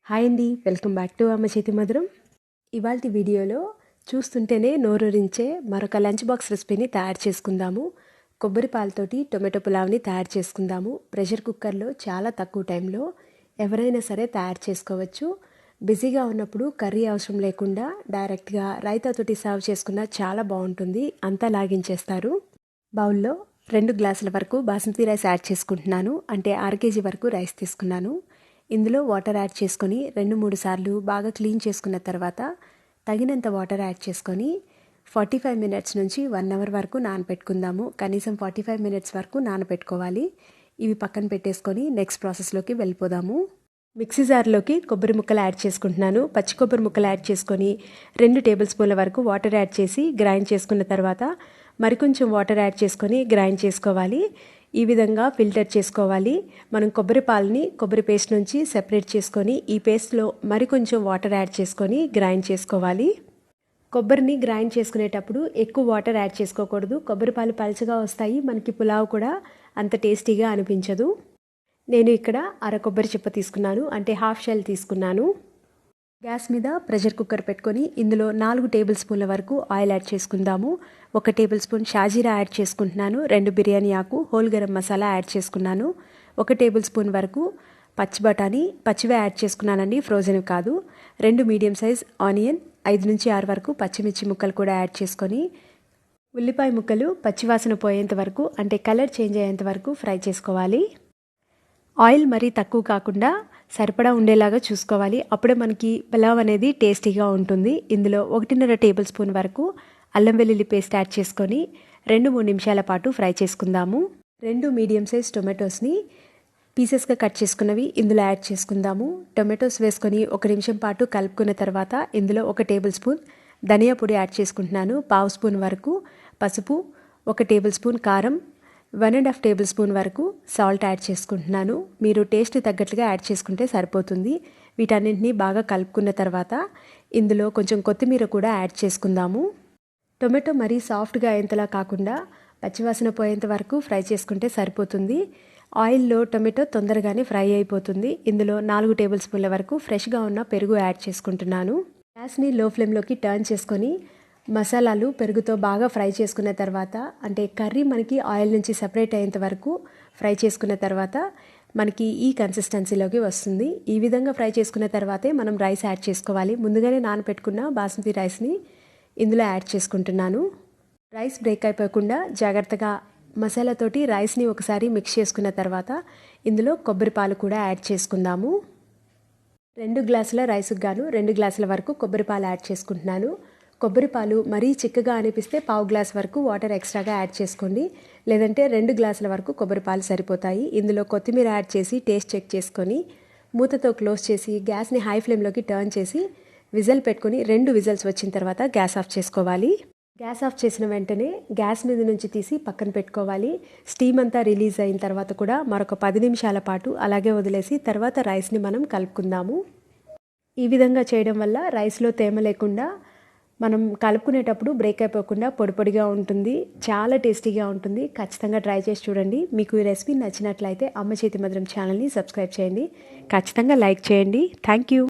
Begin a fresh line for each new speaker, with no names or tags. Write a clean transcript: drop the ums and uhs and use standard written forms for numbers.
Hi అండి, welcome back to అమ్మ చేతి మధురం. ఇవాల్టి వీడియోలో చూస్తుంటేనే నోరూరించే మరొక లంచ్ బాక్స్ రెసిపీని తయారు చేసుకుందాము. కొబ్బరి పాలతోటి టొమాటో పులావ్ని తయారు చేసుకుందాము. ప్రెషర్ కుక్కర్లో చాలా తక్కువ టైంలో ఎవరైనా సరే తయారు చేసుకోవచ్చు. బిజీగా ఉన్నప్పుడు కర్రీ అవసరం లేకుండా డైరెక్ట్గా రైతాతోటి సర్వ్ చేసుకున్న చాలా బాగుంటుంది. అంతా లాగించేస్తారు. బౌల్లో 2 గ్లాసుల వరకు బాస్మతి రైస్ యాడ్ చేసుకుంటున్నాను. అంటే 6 కేజీ వరకు రైస్ తీసుకున్నాను. ఇందులో వాటర్ యాడ్ చేసుకొని 2-3 సార్లు బాగా క్లీన్ చేసుకున్న తర్వాత తగినంత వాటర్ యాడ్ చేసుకొని 45 మినిట్స్ నుంచి 1 అవర్ వరకు నానబెట్టుకుందాము. కనీసం 45 మినిట్స్ వరకు నానబెట్టుకోవాలి. ఇవి పక్కన పెట్టేసుకొని నెక్స్ట్ ప్రాసెస్లోకి వెళ్ళిపోదాము. మిక్సీ జార్లోకి కొబ్బరి ముక్కలు యాడ్ చేసుకుంటున్నాను. పచ్చి కొబ్బరి ముక్కలు యాడ్ చేసుకొని 2 టేబుల్ స్పూన్ల వరకు వాటర్ యాడ్ చేసి గ్రైండ్ చేసుకున్న తర్వాత మరికొంచెం వాటర్ యాడ్ చేసుకొని గ్రైండ్ చేసుకోవాలి. ఈ విధంగా ఫిల్టర్ చేసుకోవాలి. మనం కొబ్బరి పాలని కొబ్బరి పేస్ట్ నుంచి సెపరేట్ చేసుకొని ఈ పేస్ట్లో మరికొంచెం వాటర్ యాడ్ చేసుకొని గ్రైండ్ చేసుకోవాలి. కొబ్బరిని గ్రైండ్ చేసుకునేటప్పుడు ఎక్కువ వాటర్ యాడ్ చేసుకోకూడదు. కొబ్బరి పాలు పలుచగా వస్తాయి. మనకి పులావ్ కూడా అంత టేస్టీగా అనిపించదు. నేను ఇక్కడ అర కొబ్బరి చిప్ప తీసుకున్నాను, అంటే హాఫ్ షెల్ తీసుకున్నాను. గ్యాస్ మీద ప్రెషర్ కుక్కర్ పెట్టుకొని ఇందులో 4 టేబుల్ స్పూన్ల వరకు ఆయిల్ యాడ్ చేసుకుందాము. 1 టేబుల్ స్పూన్ షాజీరా యాడ్ చేసుకుంటున్నాను. 2 బిర్యానీ ఆకు, హోల్ గరం మసాలా యాడ్ చేసుకున్నాను. 1 టేబుల్ స్పూన్ వరకు పచ్చి బఠానీ, పచ్చివే యాడ్ చేసుకున్నానండి, ఫ్రోజన్ కాదు. 2 మీడియం సైజ్ ఆనియన్, 5 నుంచి 6 వరకు పచ్చిమిర్చి ముక్కలు కూడా యాడ్ చేసుకొని ఉల్లిపాయ ముక్కలు పచ్చివాసన పోయేంత వరకు, అంటే కలర్ చేంజ్ అయ్యేంత వరకు ఫ్రై చేసుకోవాలి. ఆయిల్ మరీ తక్కువ కాకుండా సరిపడా ఉండేలాగా చూసుకోవాలి. అప్పుడే మనకి పులావ్ అనేది టేస్టీగా ఉంటుంది. ఇందులో 1.5 టేబుల్ స్పూన్ వరకు అల్లం వెల్లుల్లి పేస్ట్ యాడ్ చేసుకొని 2-3 నిమిషాల పాటు ఫ్రై చేసుకుందాము. 2 మీడియం సైజ్ టొమాటోస్ని పీసెస్గా కట్ చేసుకున్నవి ఇందులో యాడ్ చేసుకుందాము. టొమాటోస్ వేసుకొని 1 నిమిషం పాటు కలుపుకున్న తర్వాత ఇందులో 1 టేబుల్ స్పూన్ ధనియా పొడి యాడ్ చేసుకుంటున్నాను. 1/2 స్పూన్ వరకు పసుపు, 1 టేబుల్ స్పూన్ కారం, 1.5 టేబుల్ స్పూన్ వరకు సాల్ట్ యాడ్ చేసుకుంటున్నాను. మీరు టేస్ట్ తగ్గట్లుగా యాడ్ చేసుకుంటే సరిపోతుంది. వీటన్నింటినీ బాగా కలుపుకున్న తర్వాత ఇందులో కొంచెం కొత్తిమీర కూడా యాడ్ చేసుకుందాము. టొమాటో మరీ సాఫ్ట్గా అయ్యేంతలా కాకుండా పచ్చివాసన పోయేంత వరకు ఫ్రై చేసుకుంటే సరిపోతుంది. ఆయిల్లో టొమాటో తొందరగానే ఫ్రై అయిపోతుంది. ఇందులో 4 టేబుల్ స్పూన్ల వరకు ఫ్రెష్గా ఉన్న పెరుగు యాడ్ చేసుకుంటున్నాను. గ్యాస్ని లో ఫ్లేమ్లోకి టర్న్ చేసుకొని మసాలాలు పెరుగుతో బాగా ఫ్రై చేసుకున్న తర్వాత, అంటే కర్రీ మనకి ఆయిల్ నుంచి సెపరేట్ అయ్యేంత వరకు ఫ్రై చేసుకున్న తర్వాత మనకి ఈ కన్సిస్టెన్సీలోకి వస్తుంది. ఈ విధంగా ఫ్రై చేసుకున్న తర్వాతే మనం రైస్ యాడ్ చేసుకోవాలి. ముందుగానే నానబెట్టుకున్న బాస్మతి రైస్ని ఇందులో యాడ్ చేసుకుంటున్నాను. రైస్ బ్రేక్ అయిపోకుండా జాగ్రత్తగా మసాలాతోటి రైస్ని ఒకసారి మిక్స్ చేసుకున్న తర్వాత ఇందులో కొబ్బరి పాలు కూడా యాడ్ చేసుకుందాము. 2 గ్లాసుల రైస్కి గాను 2 గ్లాసుల వరకు కొబ్బరి పాలు యాడ్ చేసుకుంటున్నాను. కొబ్బరి పాలు మరీ చిక్కగా అనిపిస్తే 1/2 గ్లాస్ వరకు వాటర్ ఎక్స్ట్రాగా యాడ్ చేసుకోండి. లేదంటే 2 గ్లాసుల వరకు కొబ్బరి పాలు సరిపోతాయి. ఇందులో కొత్తిమీర యాడ్ చేసి టేస్ట్ చెక్ చేసుకొని మూతతో క్లోజ్ చేసి గ్యాస్ని హై ఫ్లేమ్లోకి టర్న్ చేసి విజిల్ పెట్టుకొని 2 విజిల్స్ వచ్చిన తర్వాత గ్యాస్ ఆఫ్ చేసుకోవాలి. గ్యాస్ ఆఫ్ చేసిన వెంటనే గ్యాస్ మీద నుంచి తీసి పక్కన పెట్టుకోవాలి. స్టీమ్ అంతా రిలీజ్ అయిన తర్వాత కూడా మరొక 10 నిమిషాల పాటు అలాగే వదిలేసి తర్వాత రైస్ని మనం కలుపుకుందాము. ఈ విధంగా చేయడం వల్ల రైస్లో తేమ లేకుండా మనం కలుపుకునేటప్పుడు బ్రేక్ అయిపోకుండా పొడి పొడిగా ఉంటుంది. చాలా టేస్టీగా ఉంటుంది. ఖచ్చితంగా ట్రై చేసి చూడండి. మీకు ఈ రెసిపీ నచ్చినట్లయితే అమ్మ చేతి మధురం ఛానల్ని సబ్స్క్రైబ్ చేయండి. ఖచ్చితంగా లైక్ చేయండి. Thank you.